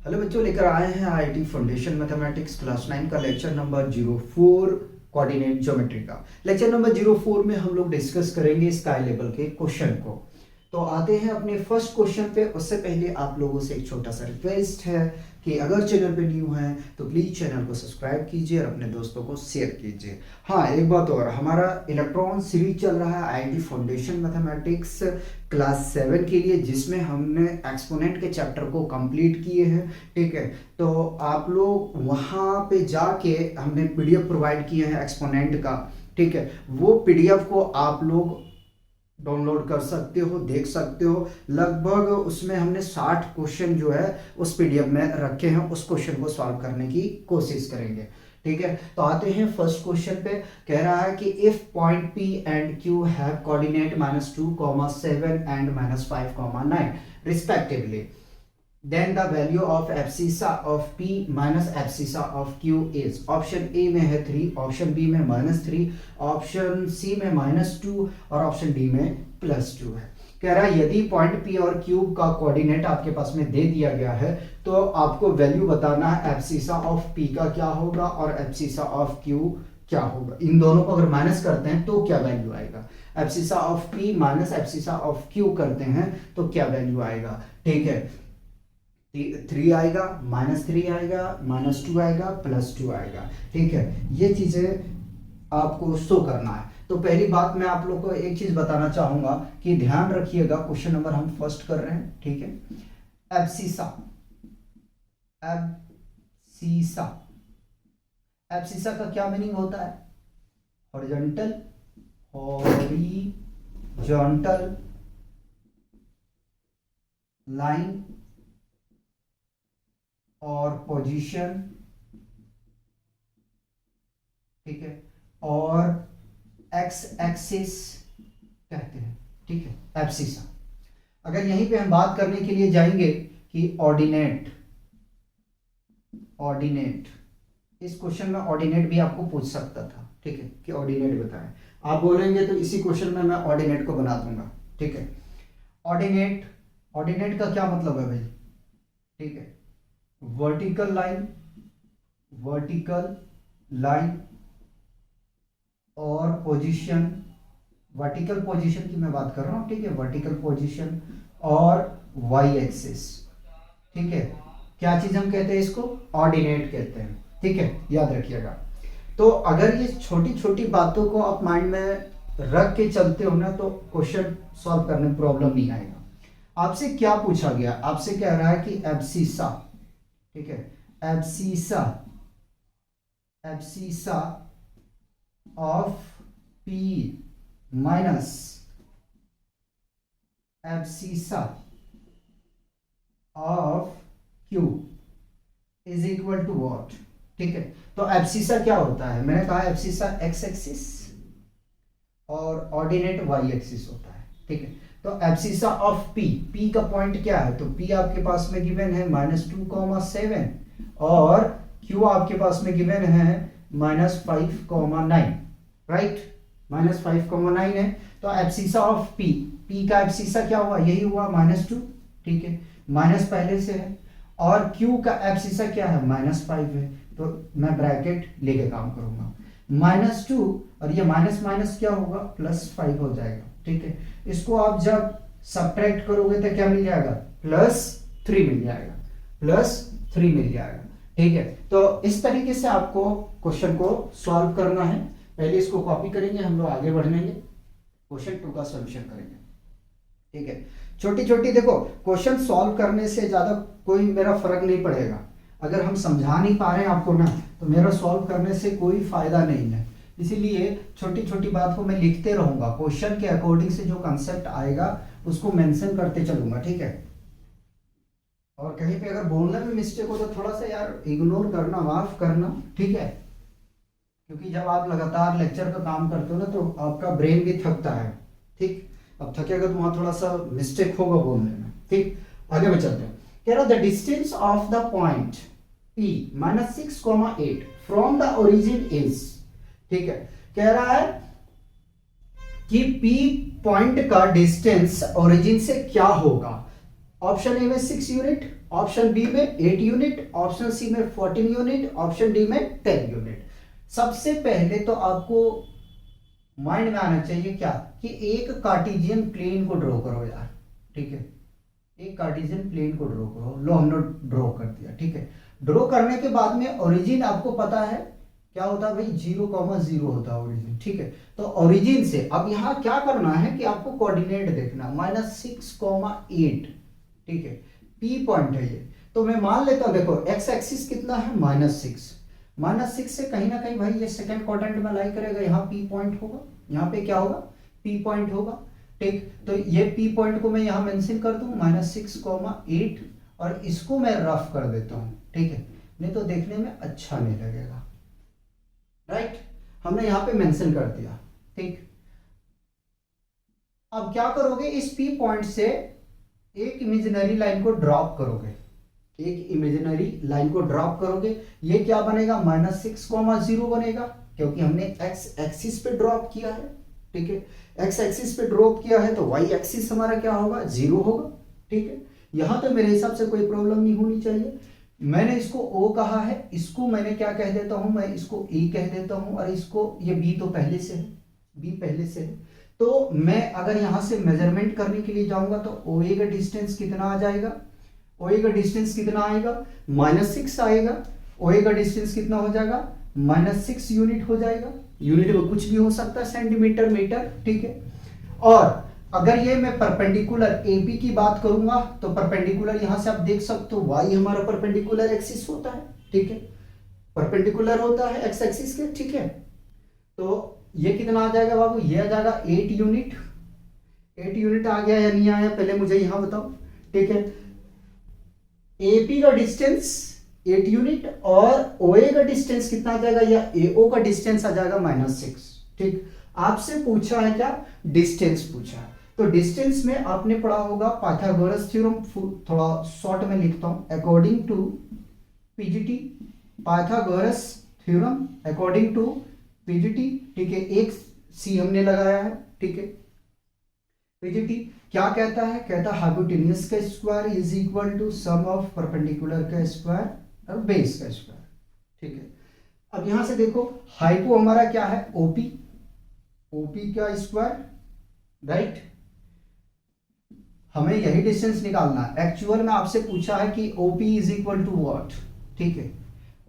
Hello बच्चों, लेकर आए हैं आईआईटी फाउंडेशन मैथमेटिक्स क्लास 9 का लेक्चर नंबर 04 कोऑर्डिनेट ज्योमेट्री का। लेक्चर नंबर 04 में हम लोग डिस्कस करेंगे स्काई लेवल के क्वेश्चन को। तो आते हैं अपने फर्स्ट क्वेश्चन पे। उससे पहले आप लोगों से एक छोटा सा रिक्वेस्ट है कि अगर चैनल पे न्यू हैं तो प्लीज़ चैनल को सब्सक्राइब कीजिए और अपने दोस्तों को शेयर कीजिए। हाँ, एक बात और, हमारा इलेक्ट्रॉन सीरीज चल रहा है आईआईटी फाउंडेशन मैथमेटिक्स क्लास 7 के लिए, जिसमें हमने एक्सपोनेंट के चैप्टर को कंप्लीट किए हैं। ठीक है, तो आप लोग वहाँ पे जाके हमने पीडीएफ प्रोवाइड किए हैं एक्सपोनेंट का। ठीक है, वो पीडीएफ को आप लोग डाउनलोड कर सकते हो, देख सकते हो। लगभग उसमें हमने 60 क्वेश्चन जो है उस पीडीएफ में रखे हैं, उस क्वेश्चन को सॉल्व करने की कोशिश करेंगे। ठीक है, तो आते हैं फर्स्ट क्वेश्चन पे। कह रहा है कि if point P and Q have coordinate -2, 7 and -5, 9 respectively, then the value of abscissa of P minus abscissa of Q is, option A में है 3, ऑप्शन बी में -3, ऑप्शन सी में -2 और ऑप्शन डी में +2 है। कह रहा है यदि पॉइंट P और Q का कोऑर्डिनेट आपके पास में दे दिया गया है तो आपको वैल्यू बताना है एब्सिसा ऑफ P का क्या होगा और एब्सिसा ऑफ Q क्या होगा। इन दोनों को अगर माइनस करते हैं तो क्या वैल्यू आएगा। Abscissa of P minus abscissa of Q करते हैं तो क्या वैल्यू आएगा। ठीक है, 3 आएगा, -3 आएगा, -2 आएगा, +2 आएगा। ठीक है, ये चीजें आपको शो करना है। तो पहली बात मैं आप लोग को एक चीज बताना चाहूंगा कि ध्यान रखिएगा, क्वेश्चन नंबर हम फर्स्ट कर रहे हैं। ठीक है, एब्सिसा, एब्सिसा, एब्सिसा का क्या मीनिंग होता है। हॉरिजॉन्टल, हॉरिजॉन्टल लाइन और पोजीशन। ठीक है, और एक्स एक्सिस कहते हैं। ठीक है, एब्सिसा। अगर यहीं पे हम बात करने के लिए जाएंगे कि ऑर्डिनेट, ऑर्डिनेट, इस क्वेश्चन में ऑर्डिनेट भी आपको पूछ सकता था। ठीक है, कि ऑर्डिनेट बताएं, आप बोलेंगे तो इसी क्वेश्चन में मैं ऑर्डिनेट को बना दूंगा। ठीक है, ऑर्डिनेट, ऑर्डिनेट का क्या मतलब है भाई। ठीक है, वर्टिकल लाइन, वर्टिकल लाइन और पोजीशन, वर्टिकल पोजीशन की मैं बात कर रहा हूं। ठीक है, वर्टिकल पोजीशन और वाई एक्सिस। ठीक है, क्या चीज हम कहते हैं इसको, ऑर्डिनेट कहते हैं। ठीक है, याद रखिएगा। तो अगर ये छोटी छोटी बातों को आप माइंड में रख के चलते हो ना तो क्वेश्चन सॉल्व करने में प्रॉब्लम नहीं आएगा। आपसे क्या पूछा गया, आपसे कह रहा है कि एब्सिसा, ठीक है, abscissa, abscissa of P minus abscissa of Q is equal to what. ठीक है, तो एब्सिसा क्या होता है, मैंने कहा एब्सिसा एक्स एक्सिस और ऑर्डिनेट वाई एक्सिस होता है। ठीक है, तो एब्सिसा ऑफ P, P का पॉइंट क्या है, तो P आपके पास में गिवन है -2, 7 और Q आपके पास में गिवन है -5, 9, राइट, -5, 9 है। तो एब्सिसा ऑफ P, P का एब्सिसा क्या हुआ, यही हुआ -2। ठीक है, माइनस पहले से है और Q का एब्सिसा क्या है, -5 है। तो मैं ब्रैकेट लेके काम करूंगा, -2 और ये माइनस माइनस क्या होगा, +5 हो जाएगा। ठीक है, इसको आप जब सब्ट्रैक्ट करोगे तो क्या मिल जाएगा, +3 मिल जाएगा, +3 मिल जाएगा। ठीक है, तो इस तरीके से आपको क्वेश्चन को सॉल्व करना है। पहले इसको कॉपी करेंगे, हम लोग आगे बढ़ेंगे, क्वेश्चन 2 का सॉल्यूशन करेंगे। ठीक है, छोटी छोटी देखो, क्वेश्चन सॉल्व करने से ज्यादा कोई मेरा फर्क नहीं पड़ेगा। अगर हम समझा नहीं पा रहे हैं आपको ना तो मेरा सॉल्व करने से कोई फायदा नहीं है। इसीलिए छोटी छोटी बात को मैं लिखते रहूंगा, क्वेश्चन के अकॉर्डिंग से जो कंसेप्ट आएगा उसको मेंशन करते चलूंगा। ठीक है, और कहीं पे अगर बोलने में मिस्टेक हो तो थोड़ा सा यार इग्नोर करना, माफ करना। ठीक है, क्योंकि जब आप लगातार लेक्चर का काम करते हो ना तो आपका ब्रेन भी थकता है। ठीक, अब थकेगा तो वहां थोड़ा सा मिस्टेक होगा बोलने में। ठीक, आगे बढ़ चलते हैं। कह रहा the distance of the point P -6, 8 from the origin is. ठीक है, कह रहा है कि P पॉइंट का डिस्टेंस ओरिजिन से क्या होगा। ऑप्शन ए में 6 यूनिट, ऑप्शन बी में 8 यूनिट, ऑप्शन सी में 14 यूनिट, ऑप्शन डी में 10 यूनिट। सबसे पहले तो आपको माइंड में आना चाहिए क्या कि एक कार्टेशियन प्लेन को ड्रॉ करो यार, ठीक है, एक कार्टेशियन प्लेन को ड्रॉ करो। लो हमने ड्रॉ कर दिया, ठीक है। ड्रॉ करने के बाद में ओरिजिन आपको पता है क्या होता है भाई, 0,0 होता है ओरिजिन, ठीक है। तो ओरिजिन से अब यहाँ क्या करना है कि आपको कोऑर्डिनेट देखना, -6,8, ठीक है, पी पॉइंट है ये। तो मैं मान लेता हूँ, देखो एक्स एक्सिस कितना है -6 से कहीं ना कहीं भाई ये सेकंड क्वाड्रेंट में लाई करेगा, यहाँ पी पॉइंट होगा, यहाँ पे क्या होगा, पी पॉइंट होगा, ठीक। तो ये पी पॉइंट को मैं यहाँ मेंशन कर दूं -6,8 और इसको मैं रफ कर देता हूँ, ठीक है, नहीं तो देखने में अच्छा नहीं लगेगा, राइट। हमने यहाँ पे मेंशन कर दिया, ठीक। अब क्या करोगे, इस पी पॉइंट से एक इमेजिनरी लाइन को ड्रॉप करोगे, एक इमेजिनरी लाइन को ड्रॉप करोगे, ये क्या बनेगा, -6,0 बनेगा, क्योंकि हमने एक्स एक्सिस पे ड्रॉप किया है, ठीक है। एक्स एक्सिस पे ड्रॉप किया है तो वाई एक्सिस हमारा क्या होगा, 0 होगा, ठीक है। यहां तो मेरे हिसाब से कोई प्रॉब्लम नहीं होनी चाहिए। मैंने इसको ओ कहा है, इसको मैंने क्या कह देता हूं, मैं इसको ए कह देता हूं, और इसको ये बी तो पहले से है, बी पहले से है। तो मैं अगर यहां से मेजरमेंट करने के लिए जाऊंगा तो ओ ए का डिस्टेंस कितना आ जाएगा, ओ ए का डिस्टेंस कितना आएगा, -6 आएगा। ओ ए का डिस्टेंस कितना हो जाएगा, -6 यूनिट हो जाएगा। यूनिट में कुछ भी हो सकता है, सेंटीमीटर, मीटर, ठीक है। और अगर ये मैं परपेंडिकुलर एपी की बात करूंगा तो परपेंडिकुलर यहां से आप देख सकते हो, वाई हमारा परपेंडिकुलर एक्सिस होता है, ठीक है, परपेंडिकुलर होता है एक्स एक्सिस के, ठीक है। तो ये कितना आ जाएगा बाबू, ये आ जाएगा 8 यूनिट। 8 यूनिट आ गया या नहीं आया, पहले मुझे यहां बताओ, ठीक है। एपी का डिस्टेंस 8 यूनिट और ओए का डिस्टेंस कितना आ जाएगा, या एओ का डिस्टेंस आ जाएगा -6, ठीक। आपसे पूछा है क्या, डिस्टेंस पूछा है। तो डिस्टेंस में आपने पढ़ा होगा पाइथागोरस थ्योरम, थोड़ा शॉर्ट में लिखता हूं, according to PGT, Pythagoras theorem according to PGT, ठीक है। एक सी हमने लगाया है, ठीक है। पीजीटी क्या कहता है, कहता है हाइपोटेन्यूज का square is equal to sum of perpendicular का स्क्वायर और बेस का स्क्वायर, ठीक है। अब यहां से देखो हाइपो हमारा क्या है, ओपी, ओपी का स्क्वायर, राइट। हमें यही डिस्टेंस निकालना है। एक्चुअल में आपसे पूछा है कि OP is equal to what, ठीक है।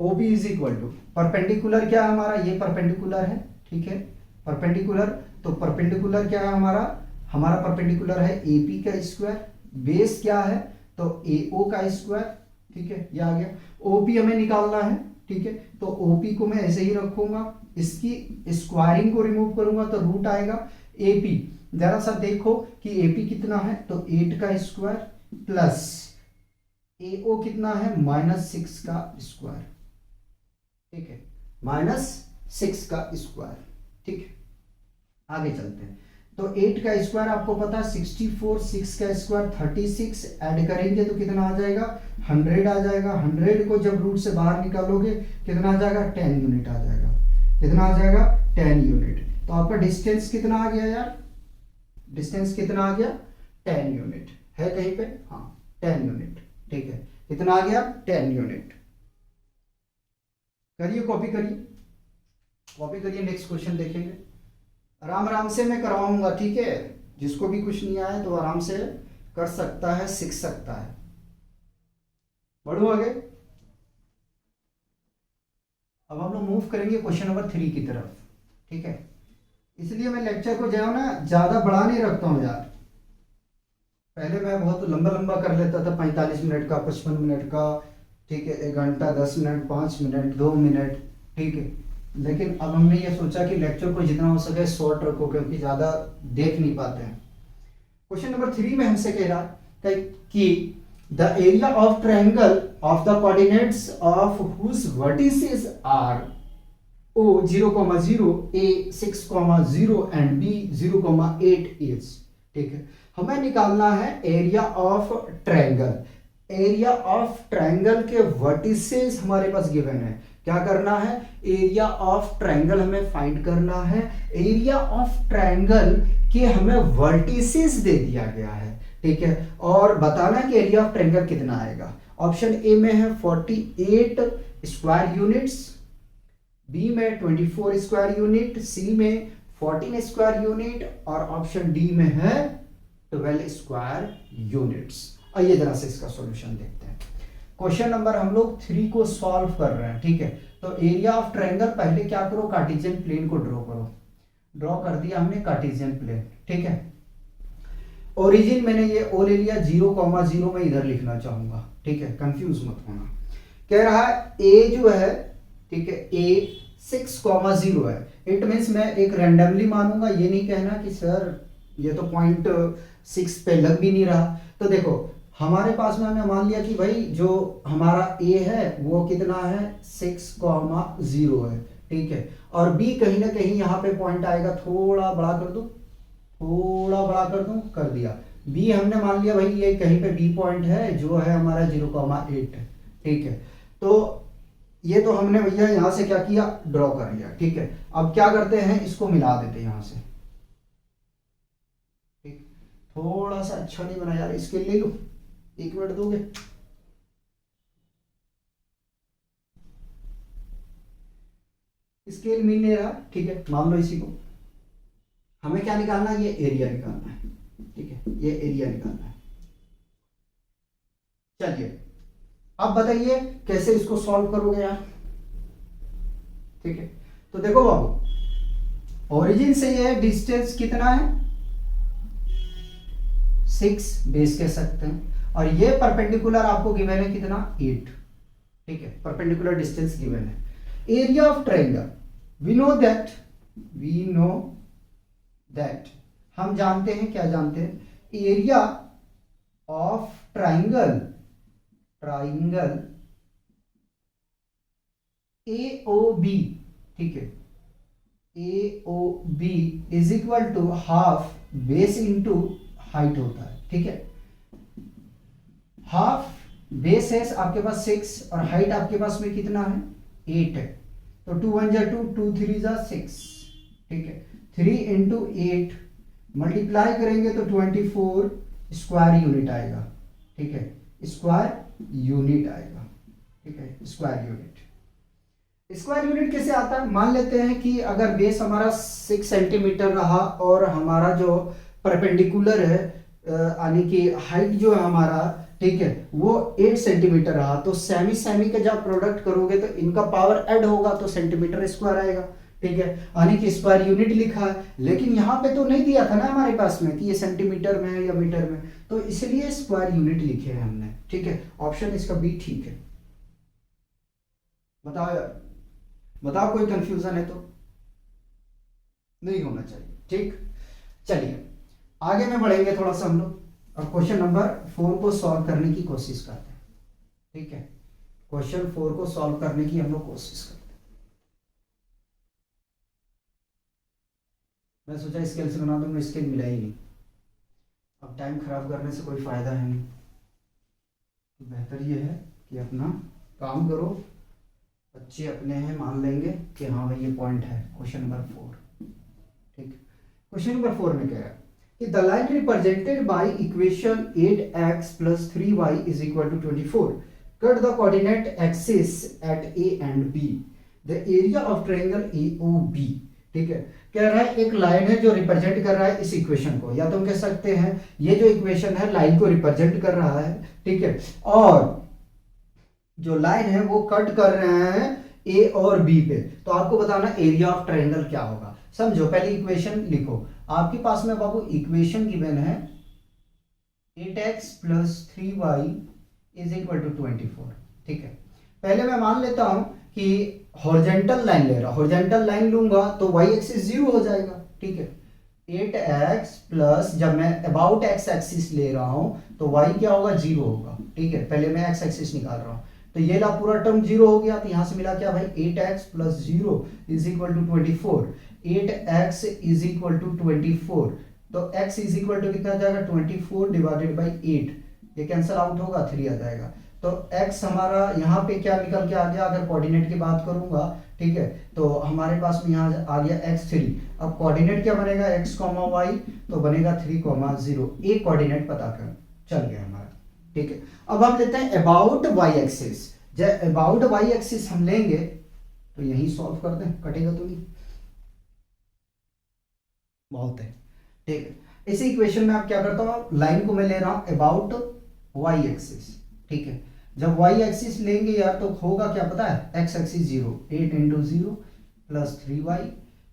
OP is equal to perpendicular क्या है हमारा, ये परपेंडिकुलर है, ठीक है, परपेंडिकुलर। तो परपेंडिकुलर क्या है हमारा परपेंडिकुलर है एपी का स्क्वायर, बेस क्या है तो एओ का स्क्वायर, ठीक है, ये आ गया। ओपी हमें निकालना है, ठीक है, तो ओपी को मैं ऐसे ही रखूंगा, इसकी स्क्वायरिंग को रिमूव करूंगा तो रूट आएगा। एपी जरा सा देखो कि एपी कितना है, तो 8 का स्क्वायर प्लस एओ कितना है, -6 का स्क्वायर, ठीक है, -6 का स्क्वायर, ठीक है। आगे चलते हैं। तो 8 का स्क्वायर आपको पता है 64, 6 का स्क्वायर 36, ऐड करेंगे तो कितना आ जाएगा, 100 आ जाएगा। 100 को जब रूट से बाहर निकालोगे कितना आ जाएगा, 10 यूनिट आ जाएगा। कितना आ जाएगा, 10 यूनिट। तो आपका डिस्टेंस कितना आ गया यार, डिस्टेंस कितना आ गया, 10 यूनिट है कहीं पे, हाँ 10 यूनिट, ठीक है। कितना आ गया, 10 यूनिट। करिए कॉपी करिए, कॉपी करिए, नेक्स्ट क्वेश्चन देखेंगे। आराम आराम से मैं करवाऊंगा, ठीक है। जिसको भी कुछ नहीं आया तो आराम से कर सकता है, सीख सकता है। बढ़ो आगे। अब हम लोग मूव करेंगे क्वेश्चन नंबर 3 की तरफ, ठीक है। इसलिए मैं लेक्चर को जो ना ज्यादा बड़ा नहीं रखता हूं यार। पहले मैं बहुत लंबा लंबा कर लेता था, 45 मिनट का, 55 मिनट का, ठीक है, 1 घंटा 10 मिनट, 5 मिनट, 2 मिनट, ठीक है। लेकिन अब हमने ये सोचा कि लेक्चर को जितना हो सके शॉर्ट रखो, क्योंकि ज्यादा देख नहीं पाते हैं। क्वेश्चन नंबर 3 में हमसे कह रहा है कि the area of triangle of the coordinates of whose vertices are O 0,0, A 6,0 and B 0,8 is, ठीक है। हमें निकालना है area of triangle. Area of triangle के वर्टिसेस हमारे पास गिवन है। क्या करना है, एरिया ऑफ ट्रायंगल हमें फाइंड करना है। एरिया ऑफ ट्रायंगल के हमें वर्टिसेस दे दिया गया है। ठीक है, और बताना कि एरिया ऑफ ट्रायंगल कितना आएगा। ऑप्शन ए में है 48 स्क्वायर यूनिट्स, बी में 24 स्क्वायर यूनिट, सी में 14 स्क्वायर यूनिट, और ऑप्शन डी में है 12 स्क्वायर यूनिट्स। आइए जरा से इसका सॉल्यूशन देखते हैं। क्वेश्चन नंबर हम लोग 3 को सॉल्व कर रहे हैं, ठीक है। तो एरिया ऑफ ट्रायंगल पहले क्या करो, कार्टेशियन प्लेन को ड्रॉ करो। ड्रॉ कर दिया हमने कार्टेशियन प्लेन, ठीक है। ओरिजिन मैंने ये ओ ले लिया, 0,0 में इधर लिखना चाहूंगा, ठीक है, कंफ्यूज मत होना। कह रहा है ए जो है, ठीक है, ए 6,0 है। इट मीन्स मैं एक रैंडमली मानूंगा, ये नहीं कहना कि सर ये तो 0.6 पे लग भी नहीं रहा। तो देखो हमारे पास में हमने मान लिया कि भाई जो हमारा ए है वो कितना है, 6,0 है, ठीक है। और बी कहीं ना कहीं यहाँ पे पॉइंट आएगा, थोड़ा बड़ा कर दूं, थोड़ा बड़ा कर दूं, कर दिया। बी हमने मान लिया भाई ये कहीं पे बी पॉइंट है जो है हमारा 0,8, ठीक है। तो ये तो हमने भैया यहां से क्या किया, ड्रॉ कर लिया, ठीक है। अब क्या करते हैं, इसको मिला देते हैं यहां से, ठीक। थोड़ा सा अच्छा नहीं बना यार, इसके ले लो, 1 मिनट दोगे। स्केल मिल नहीं रहा, ठीक है, मान लो इसी को। हमें क्या निकालना है, ये एरिया निकालना है, ठीक है, ये एरिया निकालना है। चलिए अब बताइए कैसे इसको सॉल्व करोगे यार, ठीक है। तो देखो बाबू, ओरिजिन से ये डिस्टेंस कितना है, 6 बेस कह सकते हैं, और ये परपेंडिकुलर आपको गिवन है कितना, 8, ठीक है, परपेंडिकुलर डिस्टेंस गिवन है। Area of triangle, we know that, हम जानते हैं, क्या जानते हैं, एरिया ऑफ ट्रायंगल AOB, ठीक है, AOB is equal to half base into height होता है, ठीक है। हाफ बेस है आपके पास 6 और हाइट आपके पास में कितना है, 8 है। तो 2 1 जा 2, 2 3 जा 6, ठीक है। 3 इंटू 8 मल्टीप्लाई करेंगे तो 24 स्क्वायर यूनिट आएगा, ठीक है, स्क्वायर यूनिट आएगा, ठीक है, स्क्वायर यूनिट। स्क्वायर यूनिट कैसे आता है, मान लेते हैं कि अगर बेस हमारा 6 सेंटीमीटर रहा और हमारा जो परपेंडिकुलर है यानी कि हाइट जो है हमारा, ठीक है, वो 8 सेंटीमीटर रहा, तो सेमी का जब प्रोडक्ट करोगे तो इनका पावर ऐड होगा तो सेंटीमीटर स्क्वायर आएगा, ठीक है, यानी कि स्क्वायर यूनिट लिखा है। लेकिन यहाँ पे तो नहीं दिया था ना हमारे पास में कि ये सेंटीमीटर में है या मीटर में, तो इसलिए स्क्वायर यूनिट लिखे हैं हमने, ठीक है। ऑप्शन इसका बी ठीक है। बताओ यार, बताओ कोई कंफ्यूजन है तो, नहीं होना चाहिए, ठीक। चलिए आगे में बढ़ेंगे थोड़ा सा हम लोग, और क्वेश्चन नंबर 4 को सॉल्व करने की कोशिश करते हैं, ठीक है। क्वेश्चन 4 को सॉल्व करने की हम लोग कोशिश करते हैं। मैं सोचा स्केल से बना दूंगा, स्केल मिला ही नहीं। अब टाइम खराब करने से कोई फायदा है नहीं, तो बेहतर ये है कि अपना काम करो। बच्चे अपने हैं, मान लेंगे कि हाँ भाई ये पॉइंट है। क्वेश्चन नंबर 4, ठीक। क्वेश्चन नंबर 4 में कह रहा है कि the line represented by equation 8x + 3y = 24 cut the coordinate axis at A and B, the area of triangle AOB, ठीक है। कह रहा है एक लाइन है जो रिप्रेजेंट कर रहा है इस इक्वेशन को, या तो हम कह सकते हैं ये जो इक्वेशन है लाइन को रिप्रेजेंट कर रहा है, ठीक है, और जो लाइन है वो कट कर रहे हैं ए और बी पे। तो आपको बताना एरिया ऑफ ट्रायंगल क्या होगा। समझो, पहले इक्वेशन लिखो। आपके पास में बाबू इक्वेशन गिवन है 8x + 3y = 24, ठीक है। पहले मैं मान लेता हूं कि हॉरिजॉन्टल लाइन ले रहा, हॉरिजॉन्टल लाइन लूंगा तो y एक्सिस 0 हो जाएगा, ठीक है। 8x प्लस, जब मैं अबाउट x एक्सिस ले रहा हूं तो y क्या होगा, 0 होगा, ठीक है। पहले मैं x एक्सिस निकाल रहा हूं, तो ये ला पूरा टर्म 0 हो गया, तो यहां से मिला क्या भाई, 8x + 0 = 24, 8x = 24, तो x कितना आ जाएगा, 24 / 8, ये कैंसिल आउट होगा, 3 आ जाएगा। तो x हमारा यहाँ पे क्या निकल के आ गया, अगर कोऑर्डिनेट की बात करूंगा, ठीक है, तो हमारे पास में यहाँ आ गया x3। अब कोऑर्डिनेट क्या बनेगा, x, y, तो बनेगा 3, 0। एक कोऑर्डिनेट पता कर चल गया हमारा, ठीक है। अब हम लेते हैं अबाउट y एक्सिस। जब अबाउट y एक्सिस हम लेंगे तो यही सॉल्व कर दें, कटेगा तो नहीं, बहुत है, ठीक है। इसी इक्वेशन में आप क्या करता हूं, लाइन को मैं ले रहा हूं अबाउट y एक्सिस, ठीक है। जब y एक्सिस लेंगे यार तो होगा क्या पता है, x axis 0, 8 into 0 plus 3y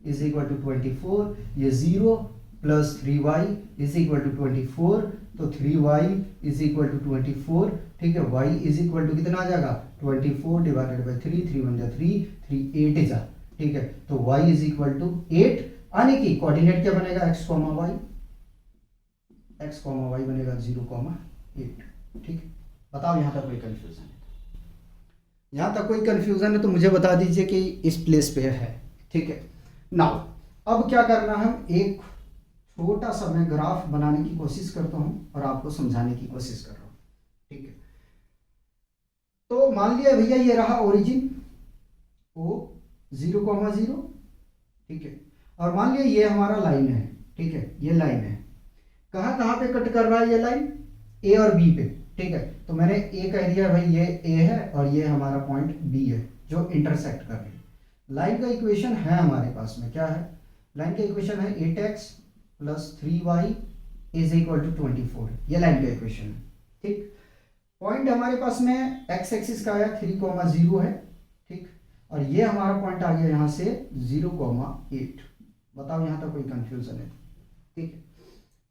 is equal to 24, ये 0 plus 3y is equal to 24, तो 3y इज इक्वल टू 24, ठीक है। y इज इक्वल टू कितना आ जाएगा, 24 डिवाइडेड बाई 3, 3 1 जा 3, 3 8 जा, ठीक है। तो y इज इक्वल टू 8, आने की कोऑर्डिनेट क्या बनेगा, x, y, x, y बनेगा 0, 8, ठीक है। बताओ यहां तक कोई कंफ्यूजन है, यहां तक कोई कंफ्यूजन है तो मुझे बता दीजिए कि इस प्लेस पे है, ठीक है। नाउ अब क्या करना है, एक छोटा सा मैं ग्राफ बनाने की कोशिश करता हूं और आपको समझाने की कोशिश कर रहा हूं, ठीक है। तो मान लिया भैया ये रहा ओरिजिन ओ 0, 0, ठीक है। और मान लिया ये हमारा लाइन है, ठीक है, ये लाइन है, कहां कहां पे कट कर रहा है ये लाइन, ए और बी पे, ठीक है। तो मैंने ए कह दिया भाई ये ए है और ये हमारा पॉइंट बी है जो इंटरसेक्ट कर रही है। लाइन का इक्वेशन है हमारे पास में, क्या है, लाइन का इक्वेशन है 8x plus 3y is equal to 24, ये लाइन का इक्वेशन है, ठीक। पॉइंट हमारे पास में x एक्सिस का आया 3, 0 है, ठीक। और ये हमारा पॉइंट आ गया यहां से 0, 8। बताओ यहां तक कोई कंफ्यूजन है, ठीक है।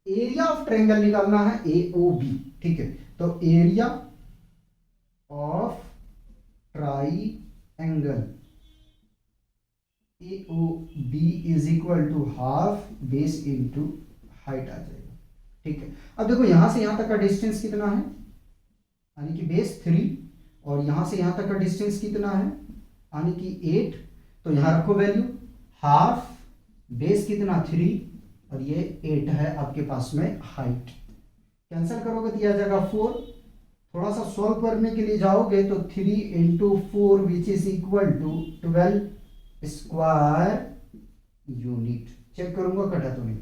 एरिया ऑफ ट्रायंगल निकालना है AOB, ठीक है। तो area of triangle AOB is equal to half base into height आ जाएगा, ठीक है। अब देखो यहां से यहां तक का डिस्टेंस कितना है, यानी कि बेस 3, और यहां से यहां तक का डिस्टेंस कितना है, यानी कि 8। तो यहां रखो वैल्यू, हाफ बेस कितना 3 और ये 8 है आपके पास में हाइट। कैंसिल करोगे तो यह आ जाएगा 4। थोड़ा सा सॉल्व करने के लिए जाओगे तो 3 into 4 which is equal to 12 square unit. Check करूंगा कटा तो नहीं,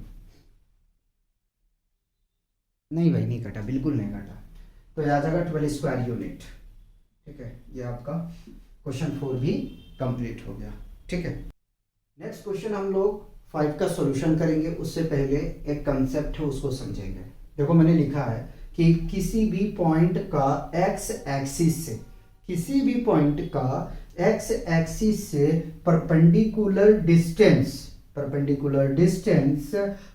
नहीं भाई नहीं कटा, बिल्कुल नहीं कटा, तो यह आ जाएगा 12 स्क्वायर यूनिट, ठीक है। ये आपका क्वेश्चन 4 भी कंप्लीट हो गया, ठीक है। नेक्स्ट क्वेश्चन हम लोग 5 का सॉल्यूशन करेंगे, उससे पहले एक कंसेप्ट है उसको समझेंगे। देखो मैंने लिखा है कि किसी भी पॉइंट का x एक्सिस से, किसी भी पॉइंट का x एक्सिस से परपेंडिकुलर डिस्टेंस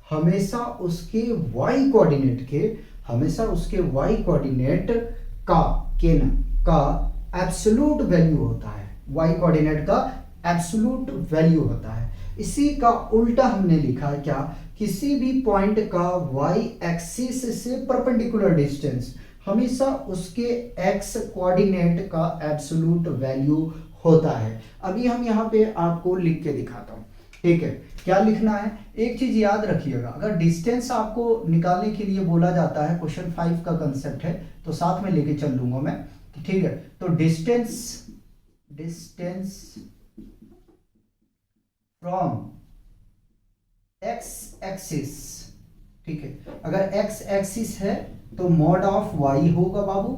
हमेशा उसके y कोऑर्डिनेट के, हमेशा उसके y कोऑर्डिनेट का एब्सोल्यूट वैल्यू होता है, y कोऑर्डिनेट का एब्सोल्यूट वैल्यू होता है। इसी का उल्टा हमने लिखा है क्या, किसी भी पॉइंट का y एक्सिस से परपेंडिकुलर डिस्टेंस हमेशा उसके x कोऑर्डिनेट का एब्सोल्यूट वैल्यू होता है। अभी हम यहाँ पे आपको लिख के दिखाता हूँ, ठीक है। क्या लिखना है, एक चीज याद रखिएगा, अगर डिस्टेंस आपको निकालने के लिए बोला जाता है, क्वेश्चन 5 का कंसेप्ट है तो साथ में लेके चल लूंगा मैं, ठीक है। तो डिस्टेंस फ्रॉम x एक्सिस, ठीक है। अगर x एक्सिस है तो मॉड ऑफ y होगा बाबू,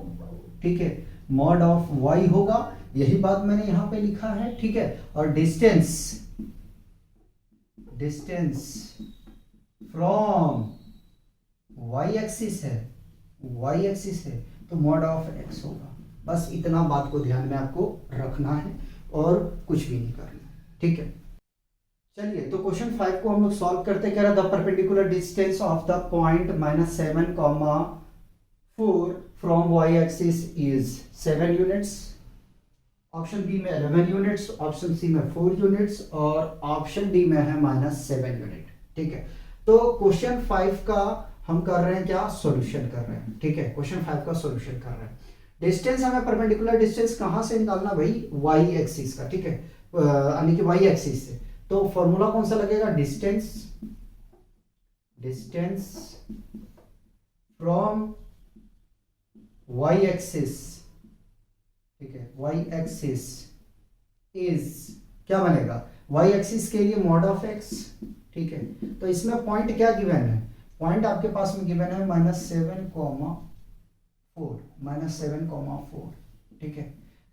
ठीक है, मॉड ऑफ y होगा, यही बात मैंने यहां पे लिखा है, ठीक है। और डिस्टेंस फ्रॉम y एक्सिस है तो मॉड ऑफ x होगा। बस इतना बात को ध्यान में आपको रखना है और कुछ भी नहीं करना, ठीक है। चलिए तो क्वेश्चन 5 को हम लोग सॉल्व करते हैं। कह रहा the perpendicular distance of the point -7, 4 from y axis is 7 units, option B में 11 यूनिट्स, ऑप्शन सी में 4 यूनिट्स और ऑप्शन डी में है -7 यूनिट, ठीक है। तो क्वेश्चन 5 का हम कर रहे हैं क्या, सॉल्यूशन कर रहे हैं, ठीक है। क्वेश्चन 5 का सॉल्यूशन कर रहे हैं। डिस्टेंस हमें परपेंडिकुलर डिस्टेंस कहां से निकालना भाई, y एक्सिस का, ठीक है, यानी कि y एक्सिस से। तो फॉर्मूला कौन सा लगेगा, डिस्टेंस फ्रॉम y एक्सिस ठीक है, y एक्सिस इज क्या बनेगा, y एक्सिस के लिए मॉड ऑफ x, ठीक है। तो इसमें पॉइंट क्या गिवन है, पॉइंट आपके पास में गिवन है -7,4, -7,4, ठीक है।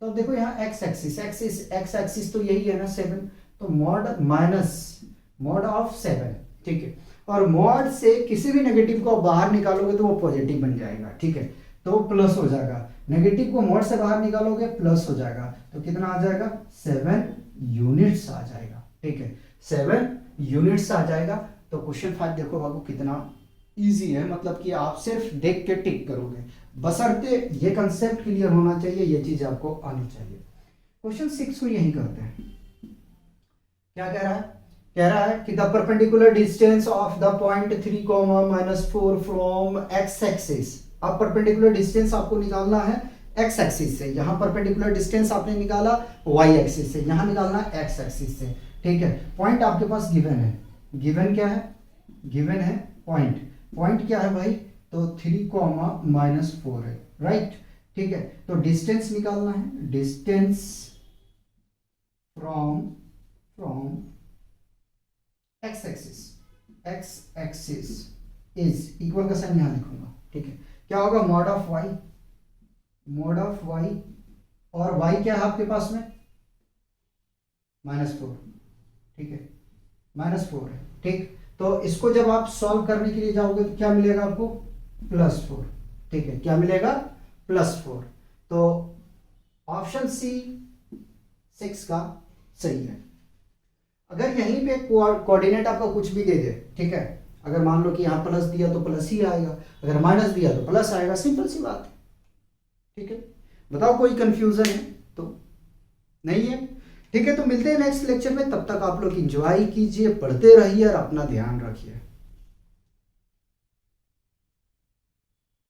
तो अब देखो यहाँ x एक्सिस तो यही है ना 7, तो मॉड ऑफ 7, ठीक है। और मॉड से किसी भी नेगेटिव को बाहर निकालोगे तो वो पॉजिटिव बन जाएगा, ठीक है, तो प्लस हो जाएगा। नेगेटिव को मॉड से बाहर निकालोगे प्लस हो जाएगा, तो कितना आ जाएगा, 7 यूनिट्स आ जाएगा, ठीक है, 7 यूनिट्स आ जाएगा। तो क्वेश्चन 5 देखो बाबू कितना इजी है, मतलब कि आप सिर्फ देख के टिक करोगे, बशर्ते ये कंसेप्ट क्लियर होना चाहिए, ये चीज आपको आनी चाहिए। क्वेश्चन 6 को यही करते हैं, क्या कह रहा है, कह रहा है कि the perpendicular distance of the point 3, -4 from x axis. अब परपेंडिकुलर डिस्टेंस आपको निकालना है x एक्सिस से, यहाँ परपेंडिकुलर डिस्टेंस आपने निकाला y एक्सिस से, यहाँ निकालना x एक्सिस से, ठीक है। पॉइंट आपके पास गिवन है, गिवन क्या है, गिवन है पॉइंट, पॉइंट क्या है भाई, तो 3, -4 है, राइट, ठीक है। तो डिस्टेंस निकालना है, distance from x axis is equal का साइन यहां लिखूंगा, ठीक है। क्या होगा, मॉड ऑफ y, और y क्या है आपके पास में, -4, ठीक है, -4 है, ठीक। तो इसको जब आप सॉल्व करने के लिए जाओगे तो क्या मिलेगा आपको, +4, ठीक है, क्या मिलेगा, +4। तो ऑप्शन सी 6 का सही है। अगर यहीं पे कोऑर्डिनेट आपका कुछ भी दे दे, ठीक है, अगर मान लो कि यहाँ प्लस दिया तो प्लस ही आएगा, अगर माइनस दिया तो प्लस आएगा, सिंपल सी बात है, ठीक है। बताओ कोई कंफ्यूजन है तो नहीं है, ठीक है। तो मिलते हैं नेक्स्ट लेक्चर में, तब तक आप लोग एंजॉय कीजिए, पढ़ते रहिए और अपना ध्यान रखिए।